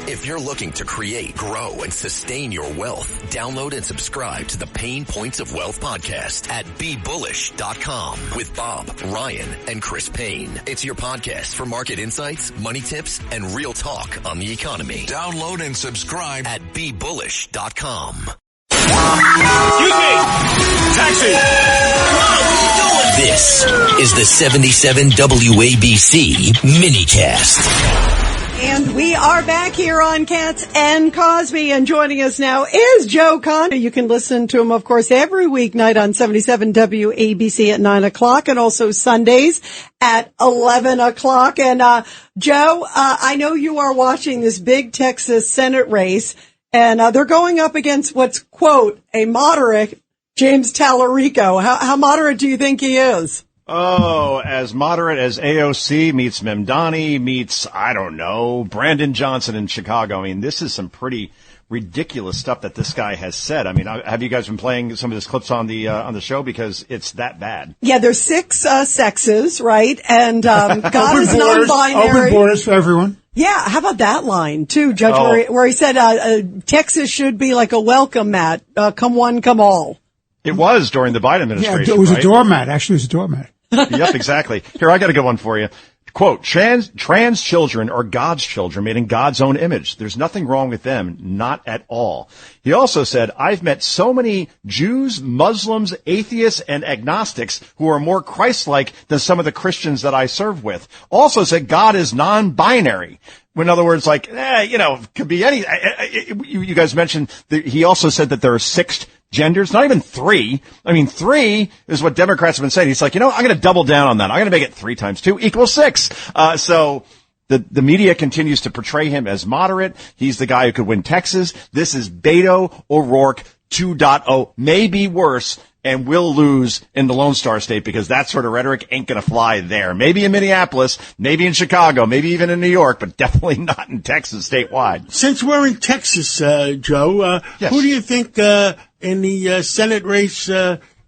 If you're looking to create, grow, and sustain your wealth, download and subscribe to the Pain Points of Wealth podcast at BeBullish.com with Bob, Ryan, and Chris Payne. It's your podcast for market insights, money tips, and real talk on the economy. Download and subscribe at BeBullish.com. Excuse me! Taxi! This is the 77 WABC minicast. And we are back here on Cats and Cosby, and joining us now is Joe Concha. You can listen to him, of course, every weeknight on 77 WABC at 9 o'clock and also Sundays at 11 o'clock. And, Joe, I know you are watching this big Texas Senate race, and they're going up against what's, quote, a moderate James Tallarico. How moderate do you think he is? Oh, as moderate as AOC meets Memdani meets, I don't know, Brandon Johnson in Chicago. I mean, this is some pretty ridiculous stuff that this guy has said. I mean, have you guys been playing some of his clips on the show? Because it's that bad. Yeah, there's 6 sexes, right? And God is non-binary. Open borders for everyone. Yeah, how about that line, too, Judge, where he said Texas should be like a welcome mat, come one, come all. It was during the Biden administration. Yeah, it was right? a doormat. Actually, it was a doormat. Yep, exactly. Here, I got a good one for you. Quote, trans children are God's children made in God's own image. There's nothing wrong with them, not at all. He also said, I've met so many Jews, Muslims, atheists, and agnostics who are more Christ-like than some of the Christians that I serve with. Also said God is non-binary. In other words, like, could be any, you guys mentioned that he also said that there are 6 genders, not even 3. I mean, 3 is what Democrats have been saying. He's like, I'm going to double down on that. I'm going to make it 3 times 2 equals 6. So the media continues to portray him as moderate. He's the guy who could win Texas. This is Beto O'Rourke 2.0, maybe worse, and will lose in the Lone Star State because that sort of rhetoric ain't going to fly there. Maybe in Minneapolis, maybe in Chicago, maybe even in New York, but definitely not in Texas statewide. Since we're in Texas, Joe, yes. Who do you think in the Senate race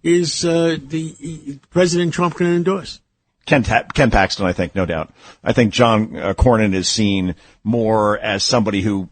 is the President Trump going to endorse? Ken Paxton, I think, no doubt. I think John Cornyn is seen more as somebody who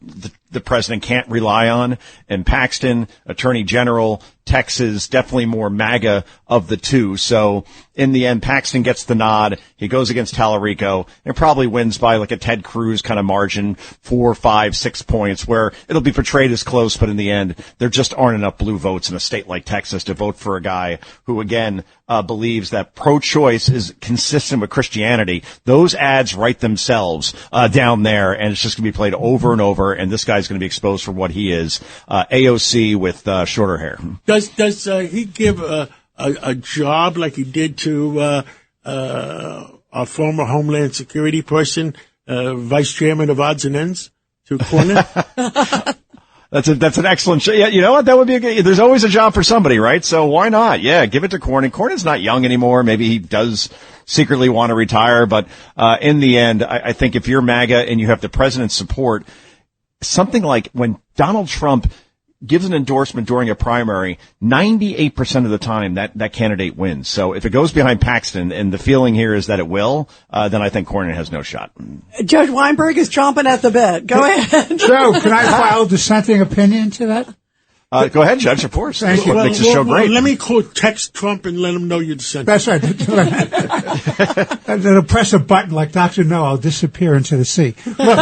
the president can't rely on, and Paxton, Attorney General, Texas, definitely more MAGA of the two. So in the end, Paxton gets the nod. He goes against Tallarico and probably wins by like a Ted Cruz kind of margin, 4, 5, 6 points, where it'll be portrayed as close, but in the end, there just aren't enough blue votes in a state like Texas to vote for a guy who, again, believes that pro-choice is consistent with Christianity. Those ads write themselves down there, and it's just going to be played over and over, and this guy's going to be exposed for what he is, AOC with shorter hair. Does he give a job like he did to our former Homeland Security person, Vice Chairman of Odds and Ends, to Cornyn? That's an excellent show. Yeah, you know what? That would be there's always a job for somebody, right? So why not? Yeah, give it to Cornyn. Cornyn's not young anymore. Maybe he does secretly want to retire, but in the end, I think if you're MAGA and you have the president's support, something like when Donald Trump gives an endorsement during a primary, 98% of the time that candidate wins. So if it goes behind Paxton, and the feeling here is that it will, then I think Cornyn has no shot. Judge Weinberg is chomping at the bit. Go ahead. Joe, can I file a dissenting opinion to that? Go ahead, Judge, of course. Thank That's you. what makes the show great. Let me text Trump and let him know you're dissenting. That's right. They'll press a button like Dr. No, I'll disappear into the sea. Look,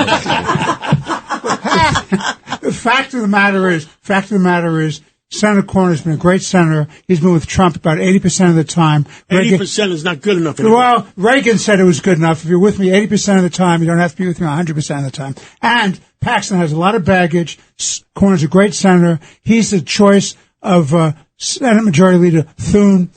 the fact of the matter is, Senator Cornyn's been a great senator. He's been with Trump about 80% of the time. 80% is not good enough anymore. Well, Reagan said it was good enough. If you're with me 80% of the time, you don't have to be with me 100% of the time. And Paxton has a lot of baggage. Cornyn's a great senator. He's the choice of Senate Majority Leader Thune.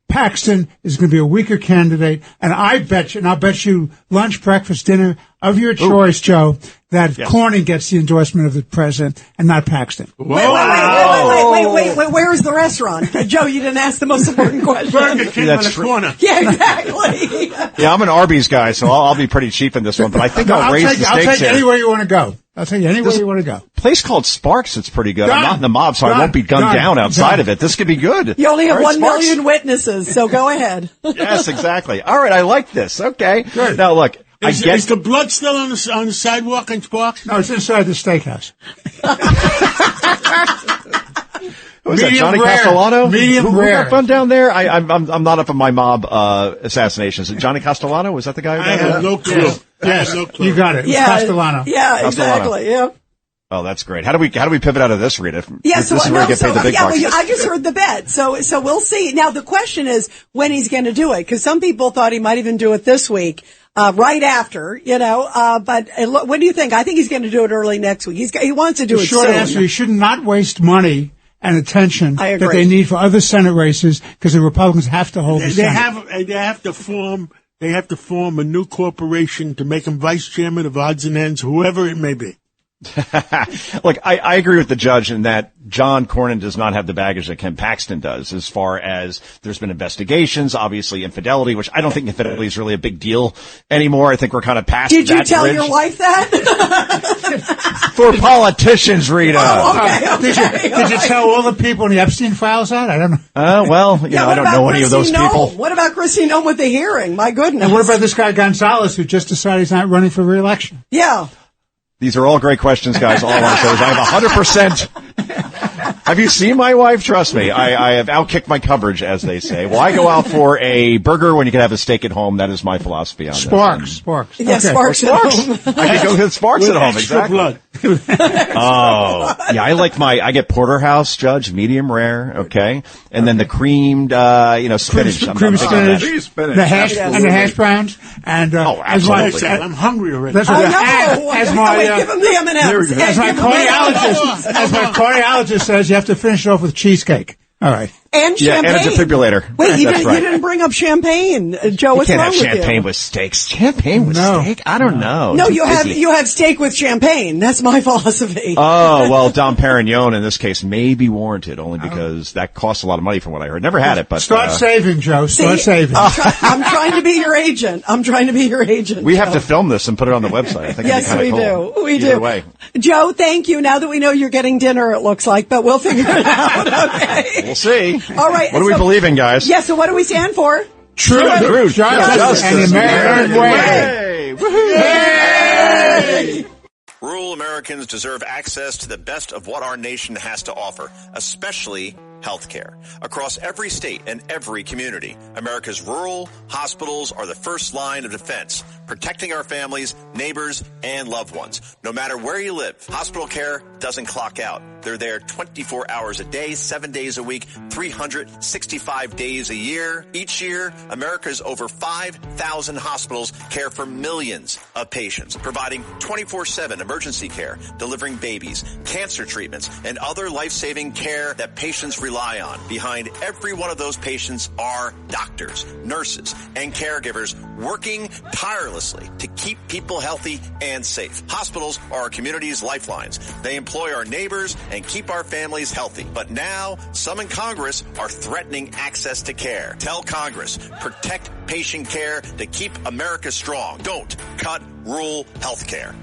Paxton is going to be a weaker candidate, and I bet you, and I'll bet you lunch, breakfast, dinner of your choice, Joe, that Cornyn gets the endorsement of the president and not Paxton. Wait, where is the restaurant? Joe, you didn't ask the most important question. Burger King on the corner. Yeah, exactly. Yeah, I'm an Arby's guy, so I'll be pretty cheap in this one, but I think I'll raise the stakes I'll take here. anywhere you want to go. I'll tell you anywhere you want to go. Place called Sparks, it's pretty good. Done. I'm not in the mob, so I won't be gunned down outside of it. This could be good. You only have All right, 1 million witnesses, so go ahead. Yes, exactly. All right, I like this. Okay. Good. Now, look, Is the blood still on the sidewalk in Sparks? No, it's inside the steakhouse. Who was that, Johnny rare. Castellano? Medium who rare. got fun down there? I'm not up on my mob assassinations. Johnny Castellano, was that the guy who I got have no clue. Yes. I have no clue. You got it. It was Castellano. Yeah, Castellano. exactly. Yeah. Oh, that's great. How do we pivot out of this, Rita? Yeah, This is where we get paid the big bucks. I just heard the bet. So we'll see. Now the question is when he's going to do it, because some people thought he might even do it this week, right after, but what do you think? I think he's going to do it early next week. He wants to do The it short soon. answer, he should not waste money and attention I that agree. they need for other Senate races because the Republicans have to hold the They Senate. have to form a new corporation to make him vice chairman of odds and ends, whoever it may be. Look, I agree with the judge in that John Cornyn does not have the baggage that Ken Paxton does as far as there's been investigations, obviously infidelity, which I don't think infidelity is really a big deal anymore. I think we're kind of past that Did you tell bridge. your wife that? For politicians, Rita. Did you tell all the people in the Epstein files that? I don't know. Well, I what don't about know any of those Chrissy people. Nome? What about Chrissy Nome with the hearing? My goodness. And what about this guy Gonzalez who just decided he's not running for re-election? Yeah. These are all great questions, guys, all on shows. I have 100%. Have you seen my wife? Trust me. I have outkicked my coverage, as they say. Why go out for a burger when you can have a steak at home? That is my philosophy on this. Sparks. Yeah, Okay. Sparks at home. I can go get Sparks With at home, extra exactly. blood. Oh, yeah, I get porterhouse, Judge, medium rare, okay? And then the creamed, spinach. I'm Cream big on that. spinach, the hash browns, and absolutely. I'm hungry already. That's I what know. as my Wait, give him the M&Ms. as my cardiologist says, you have to finish it off with cheesecake. All right. And Yeah, champagne. and a defibrillator. Wait, you That's right. didn't bring up champagne. Joe, what's You can't wrong have with champagne you? with steaks. Champagne with No. steak? I don't know. No, Too you busy. have steak with champagne. That's my philosophy. Oh, well, Dom Perignon in this case may be warranted only because that costs a lot of money from what I heard. Never had it, but Start saving, Joe. Start saving. I'm trying to be your agent. we have to film this and put it on the website. I think Yes, it'd be we kinda cool. do. We Either do. way. Joe, thank you. Now that we know you're getting dinner, it looks like, but we'll figure it out. Okay. We'll see. All right. What do we believe in, guys? Yeah, so what do we stand for? Truth, Justice, and the American way. Hey. Rural Americans deserve access to the best of what our nation has to offer, especially healthcare. Across every state and every community, America's rural hospitals are the first line of defense, protecting our families, neighbors, and loved ones. No matter where you live, hospital care doesn't clock out. They're there 24 hours a day, 7 days a week, 365 days a year. Each year, America's over 5,000 hospitals care for millions of patients, providing 24/7 emergency care, delivering babies, cancer treatments, and other life-saving care that patients rely on. Behind every one of those patients are doctors, nurses, and caregivers working tirelessly to keep people healthy and safe. Hospitals are our community's lifelines. They employ our neighbors and keep our families healthy. But now, some in Congress are threatening access to care. Tell Congress, protect patient care to keep America strong. Don't cut rural health care.